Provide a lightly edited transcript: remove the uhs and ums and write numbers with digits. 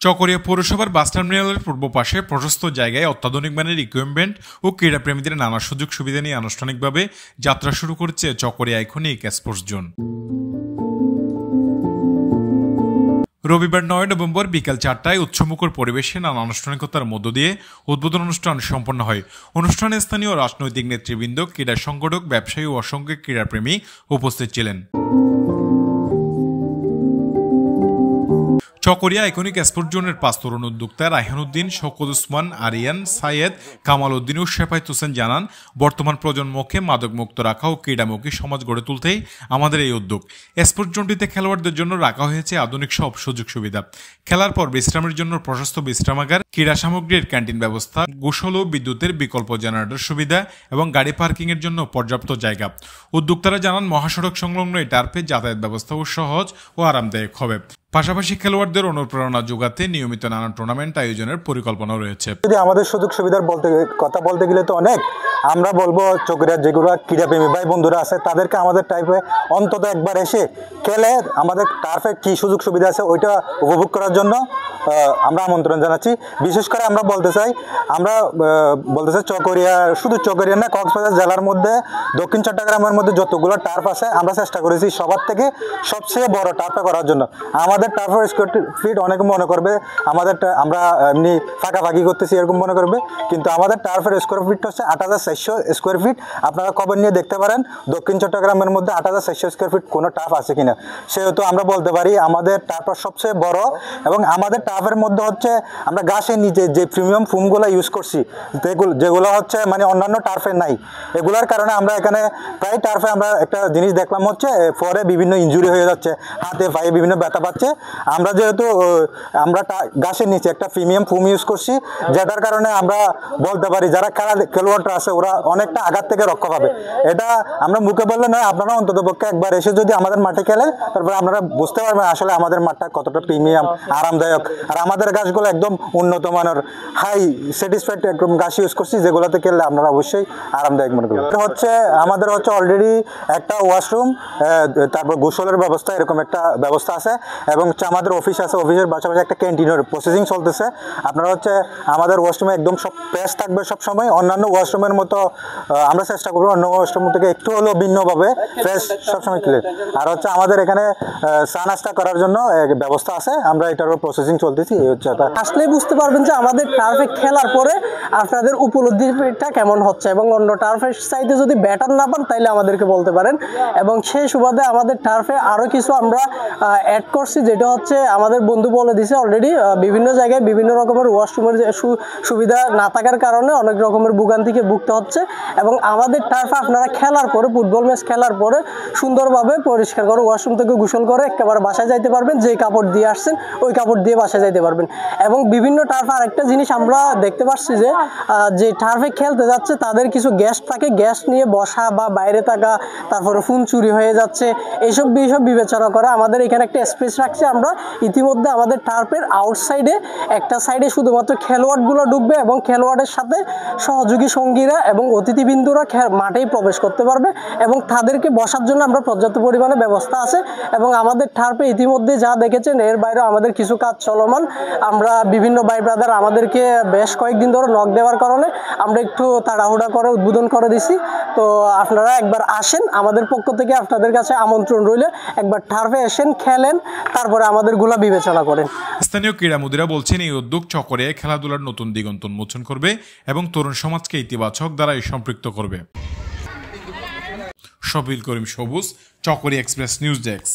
চকরিয়া পৌরসভার বাস টার্মিনালের পূর্ব পাশে প্রশস্ত জায়গায় অত্যাধুনিক মানের ইকুইপমেন্ট ও ক্রীড়াপ্রেমীদের নানা সুযোগ সুবিধা নিয়ে আনুষ্ঠানিকভাবে যাত্রা শুরু করেছে চকরিয়া আইকনিক স্পোর্টস জোন। রবিবার 9 নভেম্বর বিকেল 4টায় উৎসবমুখর পরিবেশে নানা আনুষ্ঠানিকতার মধ্য দিয়ে উদ্বোধন অনুষ্ঠান সম্পন্ন হয়। অনুষ্ঠানে স্থানীয় রাজনৈতিক নেতৃবৃন্দ, ক্রীড়া সংগঠক, ব্যবসায়ী ও অসংখ্য ক্রীড়াপ্রেমী উপস্থিত ছিলেন। চকরিয়া আইকনিক স্পোর্টস জোনের 5 তরুণ উদ্যোক্তা রায়হান উদ্দিন, শওকত ওসমান, আরিয়ান, সাইয়েদ, কামাল উদ্দিন ও শেফায়েত হোসেন জানান, বর্তমান প্রজন্মকে মাদকমুক্ত রাখা ও ক্রীড়ামুখী সমাজ গড়ে তুলতেই আমাদের এই উদ্যোগ। স্পোর্টস জোনটিতে খেলোয়াড়দের জন্য রাখা হয়েছে আধুনিক সব সুযোগ সুবিধা। খেলার পর বিশ্রামের জন্য প্রশস্ত বিশ্রামাগার, ক্রীড়া সামগ্রীর ক্যান্টিন ব্যবস্থা, গোসল ও বিদ্যুতের বিকল্প জেনারেটর সুবিধা এবং গাড়ি পার্কিং এর জন্য পর্যাপ্ত জায়গা। উদ্যোক্তারা জানান, মহাসড়ক সংলগ্ন এই টার্ফে যাতায়াত ব্যবস্থাও সহজ ও আরামদায়ক হবে। পাশাপাশি খেলোয়াড়দের অনুপ্রেরণা যোগাতে নিয়মিত নানা টুর্নামেন্ট আয়োজনের পরিকল্পনা রয়েছে। যদি আমাদের সুযোগ সুবিধার কথা বলতে গেলে তো অনেক, আমরা বলবো চকরিয়ার যেগুলো ক্রীড়াপ্রেমী ভাই বন্ধুরা আছে তাদেরকে আমাদের টাইপে অন্তত একবার এসে খেলে আমাদের টার্ফে কি সুযোগ সুবিধা আছে ওইটা উপভোগ করার জন্য আমরা আমন্ত্রণ জানাচ্ছি। বিশেষ করে আমরা বলতে চাই চকরিয়া, শুধু চকরিয়া না, কক্সবাজার জেলার মধ্যে দক্ষিণ চট্টগ্রামের মধ্যে যতগুলো টার্ফ আছে আমরা চেষ্টা করেছি সবার থেকে সবচেয়ে বড় টার্ফে করার জন্য। আমাদের টার্ফের স্কোয়ার ফিট অনেকে মনে করবে আমরা এমনি ফাঁকাফাঁকি করতেছি এরকম মনে করবে, কিন্তু আমাদের টার্ফের স্কোয়ার ফিট হচ্ছে 8400 স্কোয়ার ফিট। আপনারা খবর নিয়ে দেখতে পারেন দক্ষিণ চট্টগ্রামের মধ্যে 8400 স্কোয়ার ফিট কোনো টার্ফ আছে কিনা। সেহেতু আমরা বলতে পারি আমাদের টার্ফটা সবচেয়ে বড়। এবং আমাদের টার্ফের মধ্যে হচ্ছে আমরা ঘাসের নিচে যে প্রিমিয়াম ফোমগুলো ইউজ করছি, যেগুলো হচ্ছে মানে অন্যান্য টার্ফে নাই, এগুলোর কারণে আমরা এখানে প্রায় টার্ফে আমরা একটা জিনিস দেখলাম হচ্ছে পরে বিভিন্ন ইনজুরি হয়ে যাচ্ছে, হাতে পায়ে বিভিন্ন ব্যথা পাচ্ছে। আমরা যেহেতু আমরা ঘাসের নিচে একটা প্রিমিয়াম ফোম ইউজ করছি, যেটার কারণে আমরা বলতে পারি যারা খেলোয়াড়রা আছে ওরা অনেকটা আঘাত থেকে রক্ষা পাবে। এটা আমরা মুখে বললে নয়, আপনারা অন্তত পক্ষে একবার এসে যদি আমাদের মাঠে খেলেন তারপরে আপনারা বুঝতে পারবেন আসলে আমাদের মাঠটা কতটা প্রিমিয়াম, আরামদায়ক। আর আমাদের গাছগুলো একদম উন্নত মানের হাই স্যাটিসফাইড একদম গাছ ইউজ করছি, যেগুলোতে খেললে আপনারা অবশ্যই আরামদায়ক মনে করবেন। আমাদের হচ্ছে অলরেডি একটা ওয়াশরুম, তারপর গোসলের ব্যবস্থা, এরকম একটা ব্যবস্থা আছে। এবং আমাদের অফিস আছে, অফিসের পাশাপাশি একটা ক্যান্টিনের প্রসেসিং চলতেছে। আপনারা হচ্ছে আমাদের ওয়াশরুমে একদম সব ফ্রেশ থাকবে সব সময়। অন্যান্য ওয়াশরুমের মতো আমরা চেষ্টা করবো অন্য ওয়াশরুম থেকে একটু হলেও ভিন্নভাবে ফ্রেশ সবসময় ক্লিয়ার। আর হচ্ছে আমাদের এখানে চা নাস্তা করার জন্য ব্যবস্থা আছে, আমরা এটারও প্রসেসিং চলতেছি। এই হচ্ছে আসলেই বুঝতে পারবেন যে আমাদের টার্ফে খেলার পরে আপনাদের উপলব্ধিটা কেমন হচ্ছে, এবং অন্য টার্ফের সাইডে যদি ব্যাটার না পান তাইলে আমাদেরকে বলতে পারেন। এবং সেই সুবাদে আমাদের টার্ফে আরও কিছু আমরা অ্যাড করছি, যেটা হচ্ছে আমাদের বন্ধু বলে দিছে অলরেডি, বিভিন্ন জায়গায় বিভিন্ন রকমের ওয়াশরুমের সুবিধা না থাকার কারণে অনেক রকমের ভোগান্তিকে ভুগতে হচ্ছে। এবং আমাদের টার্ফে আপনারা খেলার পরে, ফুটবল ম্যাচ খেলার পরে সুন্দরভাবে পরিষ্কার করে ওয়াশরুম থেকে গোসল করে একেবারে বাসায় যাইতে পারবেন। যেই কাপড় দিয়ে আসছেন ওই কাপড় দিয়ে বাসায় যাইতে পারবেন। এবং বিভিন্ন টার্ফে আরেকটা জিনিস আমরা দেখতে পাচ্ছি যে টার্ফে খেলতে যাচ্ছে তাদের কিছু গেস্ট থাকে, গেস্ট নিয়ে বসা বা বাইরে থাকা, তারপরে ফোন চুরি হয়ে যাচ্ছে, এইসব বিষয় বিবেচনা করে আমাদের এখানে একটা স্পেস রাখছি আমরা। ইতিমধ্যে আমাদের টার্ফের আউটসাইডে একটা সাইডে শুধুমাত্র খেলোয়াড়গুলো ঢুকবে এবং খেলোয়াড়ের সাথে সহযোগী সঙ্গীরা এবং অতিথিবৃন্দরা মাঠেই প্রবেশ করতে পারবে, এবং তাদেরকে বসার জন্য আমরা পর্যাপ্ত পরিমাণে ব্যবস্থা আছে। এবং আমাদের টার্ফে ইতিমধ্যে যা দেখেছেন এর বাইরেও আমাদের কিছু কাজ চলমান। আমরা বিভিন্ন ভাই ব্রাদার আমাদেরকে বেশ কয়েকদিন ধরে নক দেওয়ার কারণে আমরা একটু তাড়াহুড়া করে উদ্বোধন করে দিছি। তো আপনারা একবার আসেন, আমাদের পক্ষ থেকে আপনাদের কাছে আমন্ত্রণ রইল, একবার টার্ফে এসেন, খেলেন, তারপরে আমাদেরগুলা বিবেচনা করেন। স্থানীয় ক্রীড়ামোদীরা বলছেন, এই উদ্যোগ চকরিয়ায় খেলাধুলার নতুন দিগন্ত উন্মোচন করবে এবং তরুণ সমাজকে ইতিবাচক দ্বারাই সম্পৃক্ত করবে। শফিল করিম সবুজ, চকরিয়া এক্সপ্রেস নিউজ ডেস্ক।